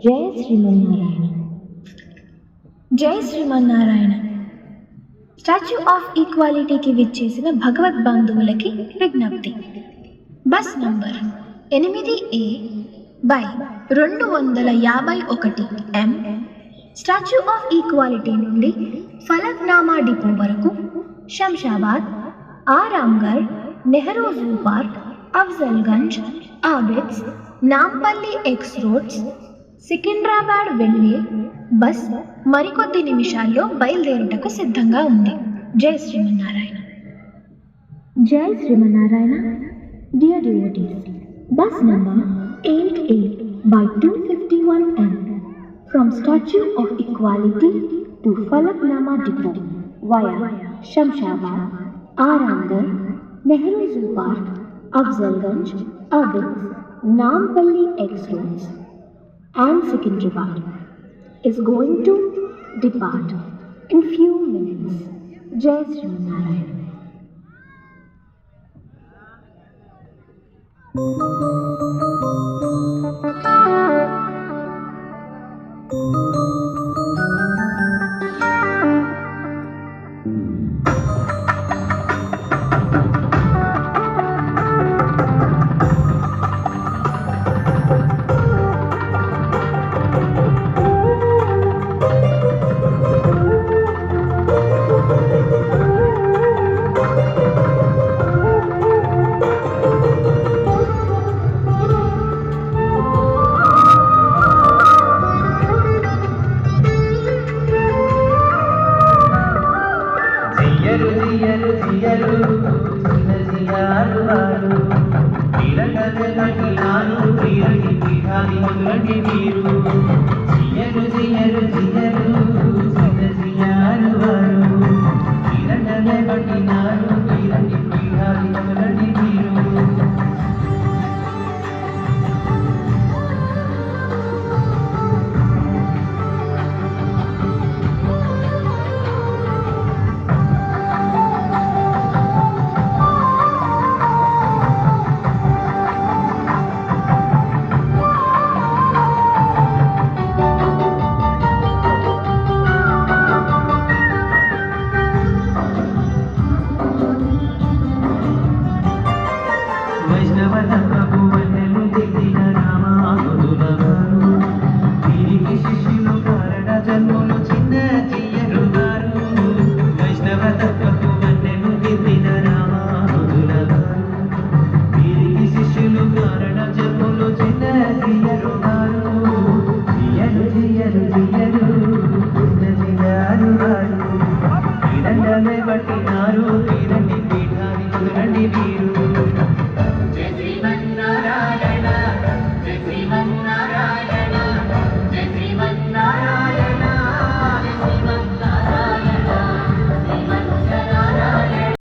జై శ్రీమన్నారాయణ. జై Srimannarayana. Statue of ఈక్వాలిటీకి విచ్చేసిన భగవద్ బంధువులకి విజ్ఞప్తి. Bus number 8A/251 statue of equality నుండి ఫలక్నామా డిపో వరకు Shamshabad, Aramghar, Nehru zoo park, Afzalgunj, Abids, Nampally X roads, Secunderabad వెళ్ళే బస్ మరికొద్ది నిమిషాల్లో బయలుదేరుటకు సిద్ధంగా ఉంది. జై శ్రీమన్నారాయణ. జై Srimannarayana. Dear devotees, bus number 8A/251 from Statue of Equality to Falaknama Depot via Shamshabad, Arangar, Nehru Zoo Park, Afzalganj, Abids, Nampalli X Roads and Secunderabad is going to depart in few minutes. Jai Srimanarayan.